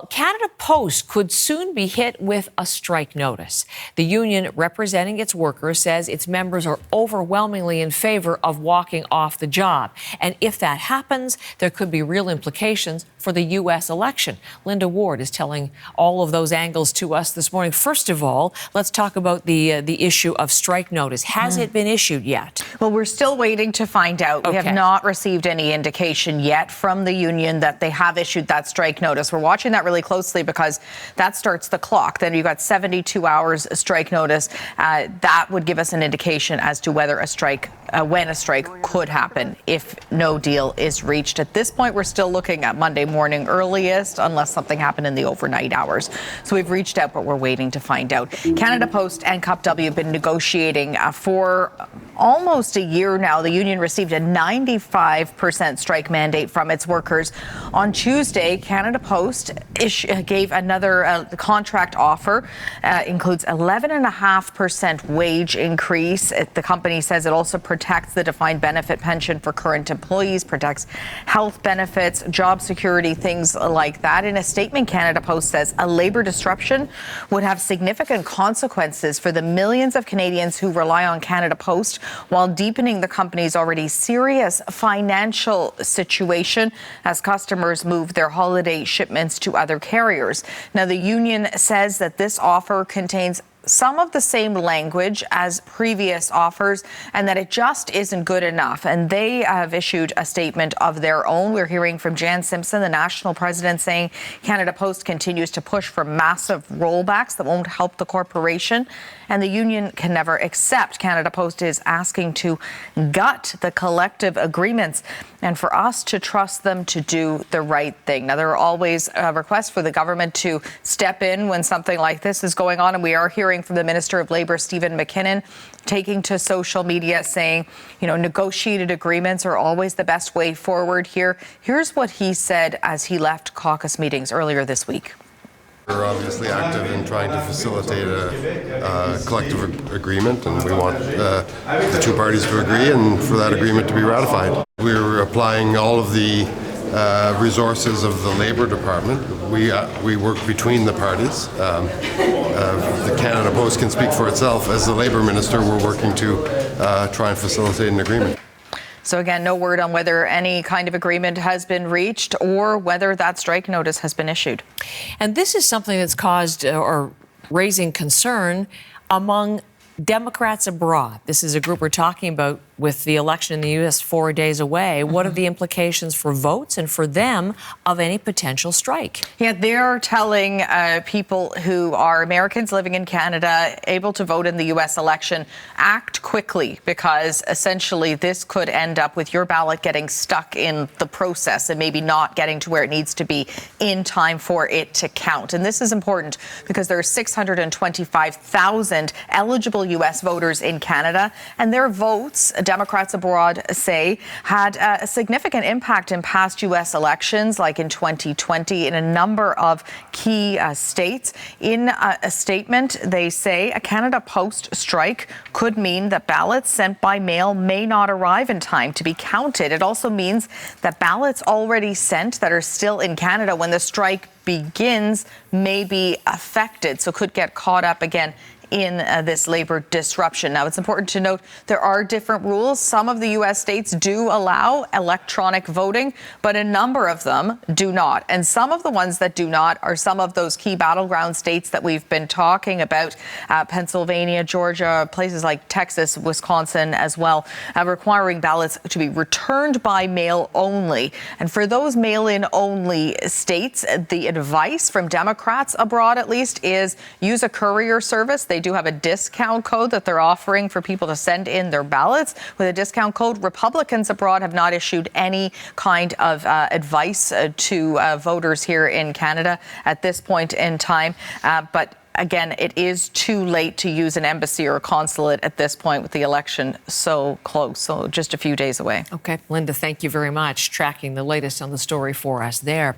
Canada Post could soon be hit with a strike notice. The union representing its workers says its members are overwhelmingly in favor of walking off the job. And if that happens, there could be real implications for the U.S. election. Linda Ward is telling all of those angles to us this morning. First of all, let's talk about the issue of strike notice. Has it been issued yet? Well, we're still waiting to find out. We have not received any indication yet from the union that they have issued that strike notice. We're watching that really closely because that starts the clock. Then you've got 72 hours strike notice. That would give us an indication as to whether a strike, when a strike could happen if no deal is reached. At this point, we're still looking at Monday morning earliest, unless something happened in the overnight hours. So we've reached out, but we're waiting to find out. Canada Post and CUPW have been negotiating for almost a year now. The union received a 95% strike mandate from its workers. On Tuesday, Canada Post gave another contract offer, includes 11.5% wage increase. The company says it also protects the defined benefit pension for current employees, protects health benefits, job security, things like that. In a statement, Canada Post says a labor disruption would have significant consequences for the millions of Canadians who rely on Canada Post, while deepening the company's already serious financial situation as customers move their holiday shipments to other carriers. Now, the union says that this offer contains some of the same language as previous offers and that it just isn't good enough. And they have issued a statement of their own. We're hearing from Jan Simpson, the national president, saying Canada Post continues to push for massive rollbacks that won't help the corporation. And the union can never accept. Canada Post is asking to gut the collective agreements and for us to trust them to do the right thing. Now, there are always requests for the government to step in when something like this is going on. And we are hearing from the Minister of Labour, Stephen McKinnon, taking to social media saying, negotiated agreements are always the best way forward here. Here's what he said as he left caucus meetings earlier this week. We're obviously active in trying to facilitate a collective agreement, and we want the two parties to agree and for that agreement to be ratified. We're applying all of the resources of the Labour Department. We work between the parties. The Canada Post can speak for itself. As the Labour Minister, we're working to try and facilitate an agreement. So again, no word on whether any kind of agreement has been reached or whether that strike notice has been issued. And this is something that's caused or raising concern among Democrats abroad. This is a group we're talking about with the election in the U.S. 4 days away. What are the implications for votes and for them of any potential strike? Yeah, they're telling people who are Americans living in Canada, able to vote in the U.S. election, act quickly, because essentially this could end up with your ballot getting stuck in the process and maybe not getting to where it needs to be in time for it to count. And this is important because there are 625,000 eligible U.S. voters in Canada, and their votes, Democrats abroad say, had a significant impact in past U.S. elections, like in 2020, in a number of key states. In a statement, they say a Canada Post strike could mean that ballots sent by mail may not arrive in time to be counted. It also means that ballots already sent that are still in Canada when the strike begins may be affected, so could get caught up again in this labor disruption. Now, it's important to note there are different rules. Some of the U.S. states do allow electronic voting, but a number of them do not. And some of the ones that do not are some of those key battleground states that we've been talking about, Pennsylvania, Georgia, places like Texas, Wisconsin as well, requiring ballots to be returned by mail only. And for those mail-in only states, the advice from Democrats abroad, at least, is use a courier service. They do have a discount code that they're offering for people to send in their ballots with a discount code. Republicans abroad have not issued any kind of advice to voters here in Canada at this point in time. But again, it is too late to use an embassy or a consulate at this point with the election so close, so just a few days away. Okay, Linda, thank you very much. Tracking the latest on the story for us there.